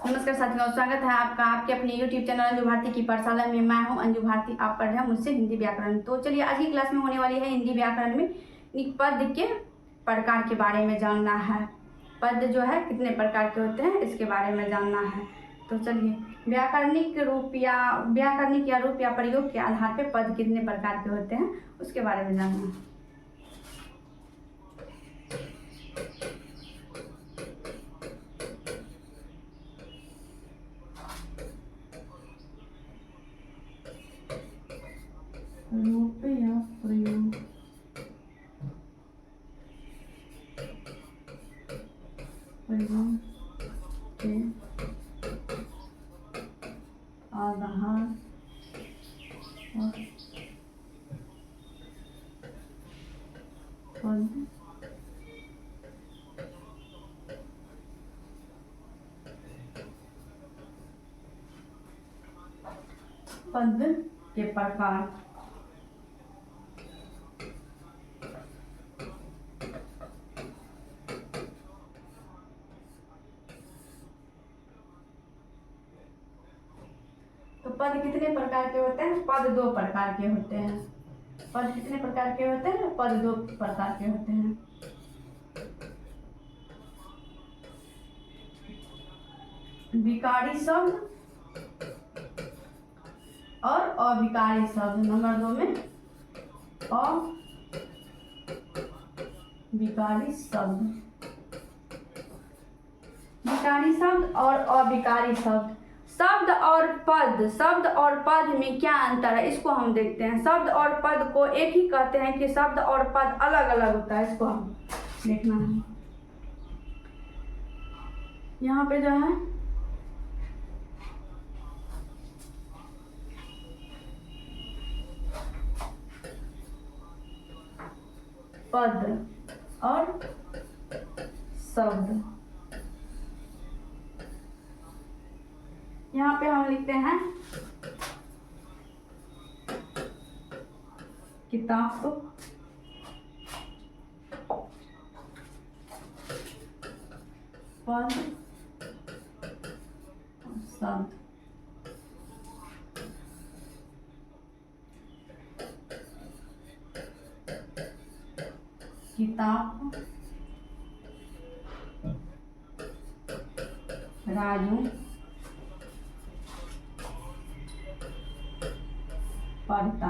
नमस्कार साथियों, स्वागत है आपका आपके अपने YouTube चैनल अंजू भारती की पाठशाला में। मैं हूं अंजू भारती। आप पढ़ रहे हैं मुझसे हिंदी व्याकरण। तो चलिए, आज की क्लास में होने वाली है हिंदी व्याकरण में पद के प्रकार के बारे में जानना है। पद जो है कितने प्रकार के होते हैं इसके बारे में जानना है। तो चलिए, व्याकरणिक या रूप या प्रयोग के आधार पर पद कितने प्रकार के होते हैं उसके बारे में जानना है। रूप या प्रयोग के आधार और पद के प्रकार। तो पद कितने प्रकार के होते हैं? पद दो प्रकार के होते हैं। पद कितने प्रकार के होते हैं? पद दो प्रकार के होते हैं। विकारी शब्द और अविकारी शब्द। नंबर 2 में अविकारी शब्द। विकारी शब्द और अविकारी शब्द। शब्द और पद में क्या अंतर है इसको हम देखते हैं। शब्द और पद को एक ही कहते हैं कि शब्द और पद अलग अलग होता है, इसको हम देखना है। यहाँ पे जो है पद और शब्द, यहाँ पे हम लिखते हैं किताब, पद और शब्द। किताब, राजू, पढ़ता।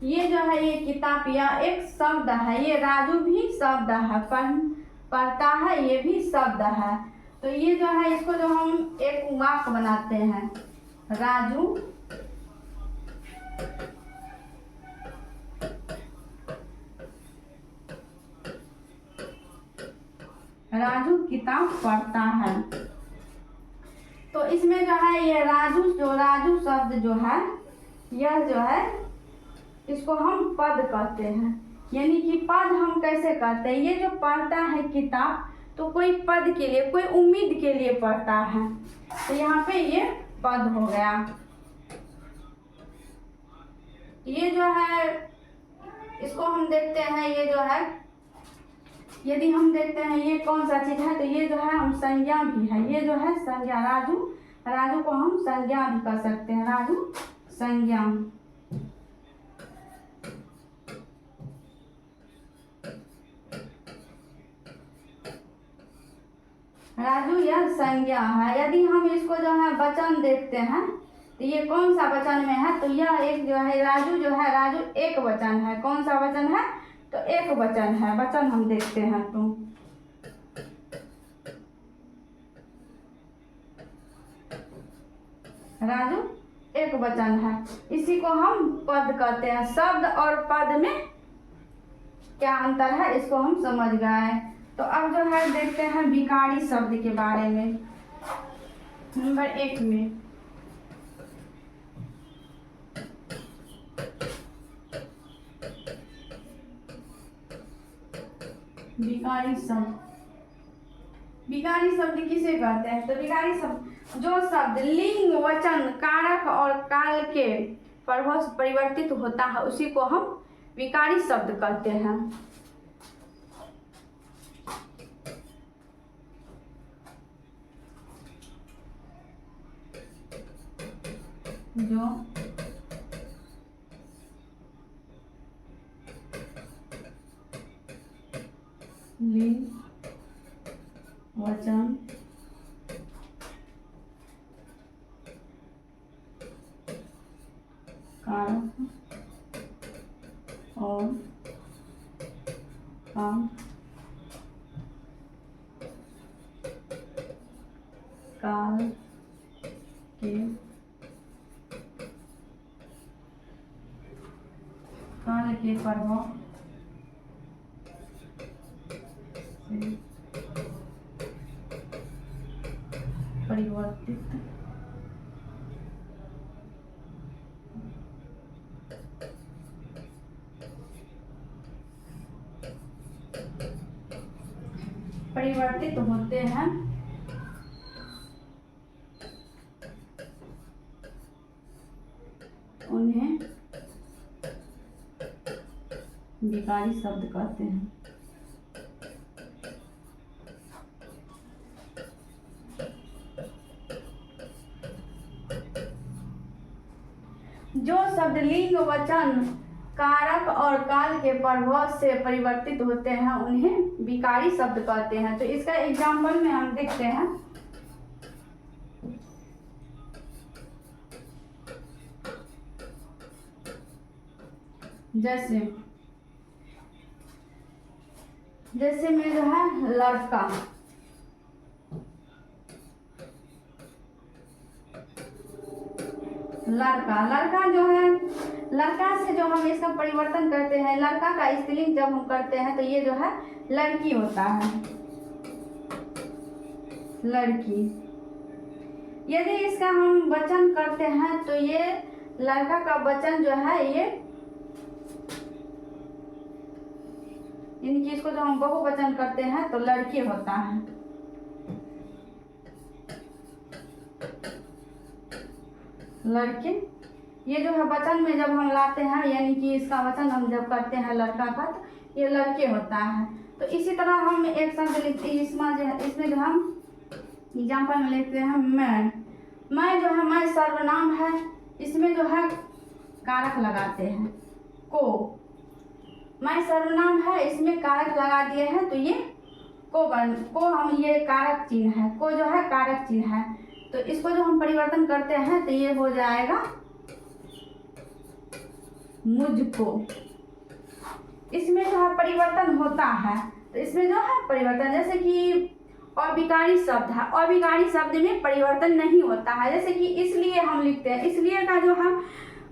ये जो है ये किताब या एक शब्द है, ये राजू भी शब्द है, पढ़ता है ये भी शब्द है। तो ये जो है इसको जो हम एक वाक्य बनाते हैं, राजू किताब पढ़ता है। तो इसमें जो है ये राजू शब्द जो है, यह जो है इसको हम पद कहते हैं। यानी कि पद हम कैसे कहते हैं, ये जो पढ़ता है किताब तो कोई पद के लिए, कोई उम्मीद के लिए पढ़ता है, तो यहाँ पे ये पद हो गया। ये जो है इसको हम देखते हैं, ये जो है यदि हम देखते हैं ये कौन सा चीज है, तो ये जो है हम संज्ञा भी है। ये जो है संज्ञा, राजू को हम संज्ञा भी कर सकते हैं, राजू संज्ञा। राजू यह संज्ञा है। यदि हम इसको जो है वचन देखते हैं तो ये कौन सा वचन में है, तो यह एक जो है राजू एक वचन है। कौन सा वचन है? तो एक वचन है। वचन हम देखते हैं तो राजू एक वचन है, इसी को हम पद कहते हैं। शब्द और पद में क्या अंतर है इसको हम समझ गए। तो अब जो है देखते हैं विकारी शब्द के बारे में। नंबर 1 में विकारी शब्द किसे कहते हैं? तो विकारी शब्द जो शब्द लिंग, वचन, कारक और काल के प्रभाव से परिवर्तित होता है उसी को हम विकारी शब्द कहते हैं। जो लिंग वचन कारक और काम काल के प्रभाव से परिवर्तित होते हैं उन्हें विकारी शब्द कहते हैं। जो शब्द लिंग वचन कारक और काल के प्रभाव से परिवर्तित होते हैं उन्हें विकारी शब्द कहते हैं। तो इसका एग्जाम्पल में हम देखते हैं। जैसे में जो है लड़का, लड़का जो है, लड़का से जो हम इसका परिवर्तन करते हैं, लड़का का स्त्रीलिंग जब हम करते हैं तो ये जो है लड़की होता है, लड़की। यदि इसका हम वचन करते हैं तो ये लड़का का वचन जो है ये, इनकी इसको जो हम बहुवचन करते हैं तो लड़की होता है। लड़के, ये जो है वचन में जब हम लाते हैं, यानी कि इसका वचन हम जब करते हैं लड़का का, तो ये लड़के होता है। तो इसी तरह हम एक शब्द लिखते हैं, इसमें जो हम एग्जाम्पल में लिखते हैं मैं जो है, मैं सर्वनाम है, इसमें जो है कारक लगाते हैं को। मैं सर्वनाम है, इसमें कारक लगा दिए हैं तो ये को हम, ये कारक चिन्ह है, को जो है कारक चिन्ह है। तो इसको जो हम परिवर्तन करते हैं तो ये हो जाएगा मुझको। इसमें जो है परिवर्तन होता है, तो इसमें जो है परिवर्तन, जैसे कि अविकारी शब्द है, अविकारी शब्द में परिवर्तन नहीं होता है। जैसे कि इसलिए हम लिखते हैं, इसलिए का जो हम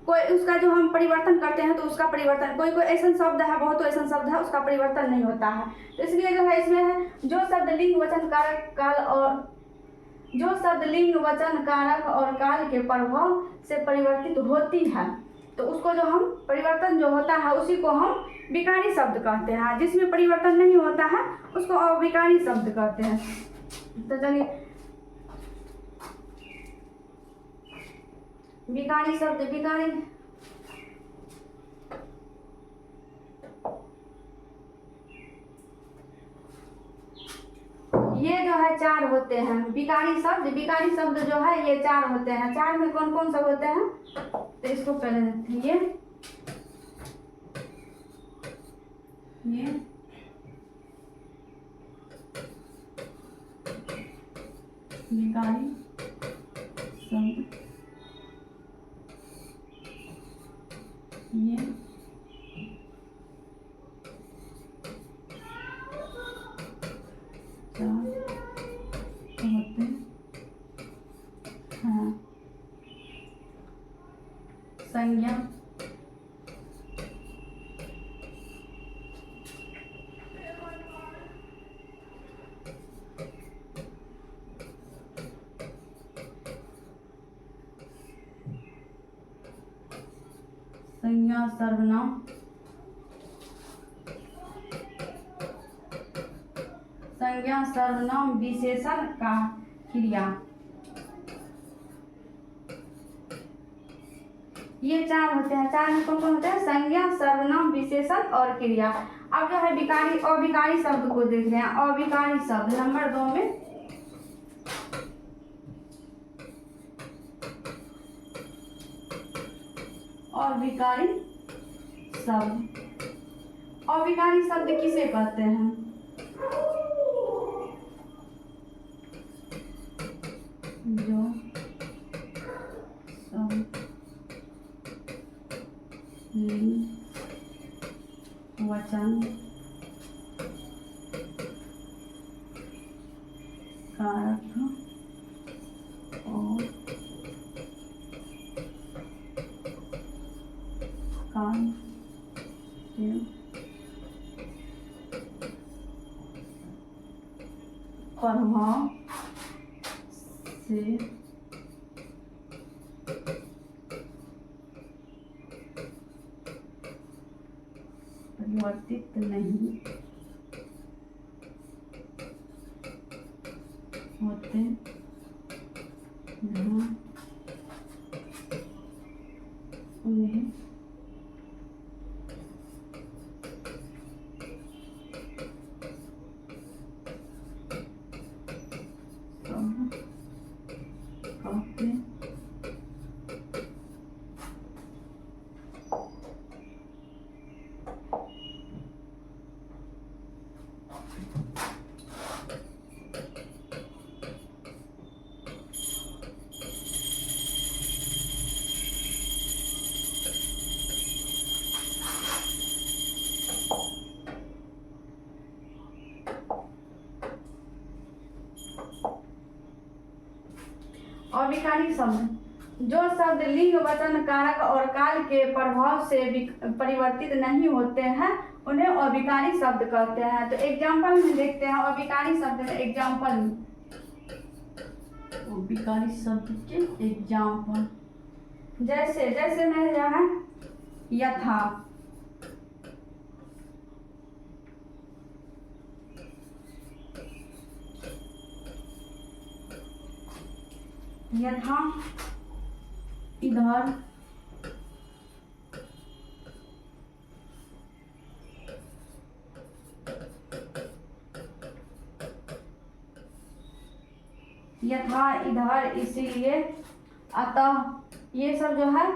कोई उसका जो हम परिवर्तन करते हैं तो उसका परिवर्तन, कोई ऐसा शब्द है, बहुत ऐसा शब्द है, उसका परिवर्तन नहीं होता है। तो इसलिए जो है इसमें है जो शब्द लिंग वचन कारक काल और जो शब्द लिंग वचन कारक और काल के प्रभाव से परिवर्तित होती है, तो उसको जो हम परिवर्तन जो होता है उसी को हम विकारी शब्द कहते हैं। जिसमें परिवर्तन नहीं होता है उसको अविकारी शब्द कहते हैं। तो चलिए, विकारी शब्द, विकारी ये जो है चार होते हैं विकारी शब्द जो है ये चार होते हैं। चार में कौन कौन सब होते हैं, तो इसको पहले देखते हैं। ये विकारी शब्द, ये होते हैं संज्ञा, संज्ञा सर्वनाम, संज्ञा सर्वनाम विशेषण का क्रिया, ये चार होते हैं। चार में कौन कौन होते हैं, संज्ञा सर्वनाम विशेषण और क्रिया। अब जो है विकारी अविकारी शब्द को देख रहे हैं। अविकारी शब्द नंबर 2 में अविकारी शब्द। अविकारी शब्द किसे कहते हैं? जो शब्द वचन कारक और काल के प्रभाव से परिवर्तित नहीं होते जहाँ उन्हें कहते अविकारी शब्द। जो शब्द लिंग वचन कारक और काल के प्रभाव से परिवर्तित नहीं होते हैं उन्हें अविकारी शब्द कहते हैं। तो एग्जाम्पल में देखते हैं अविकारी शब्द में एग्जाम्पल में अविकारी शब्द के एग्जाम्पल जैसे जैसे में जो है यथा, यथा, इधर, यथा, इधर, इसीलिए, अतः, ये सब जो है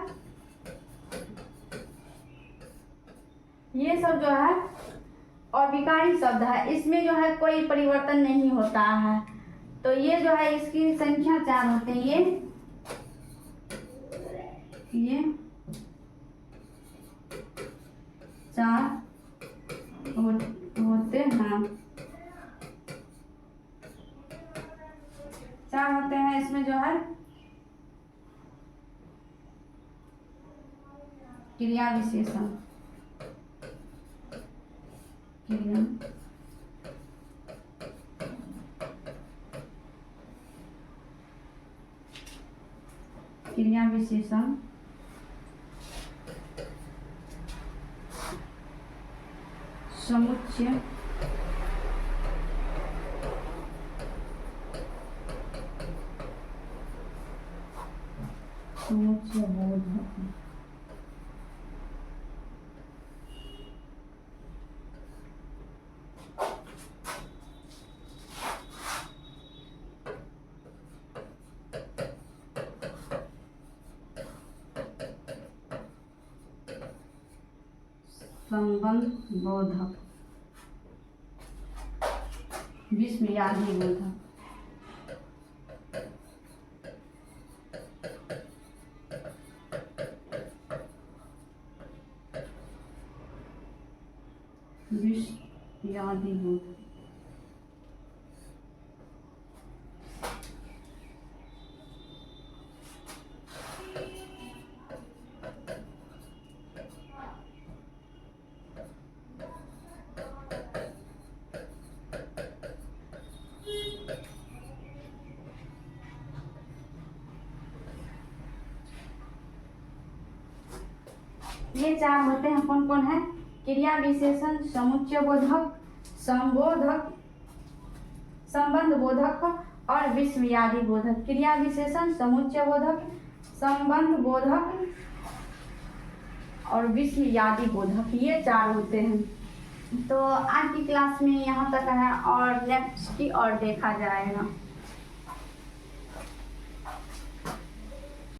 अविकारी शब्द है। इसमें जो है कोई परिवर्तन नहीं होता है। तो ये जो है इसकी संख्या 4 होते हैं। ये 4 होते हैं। 4 होते हैं। इसमें जो है क्रिया विशेषण, क्रिया विशेषण, समुच्चय, बोधक, संबंध बोधक, विस्मयादि बोधक, विस्मयादि बोधक। ये 4 होते हैं। कौन कौन है? क्रिया विशेषण, समुच्चय बोधक, संबोधक, संबंध बोधक और विस्मयादि बोधक। क्रिया विशेषण, समुच्चय बोधक, संबंध बोधक और विस्मयादि बोधक, ये 4 होते हैं। तो आज की क्लास में यहाँ तक है और नेक्स्ट की और देखा जाएगा।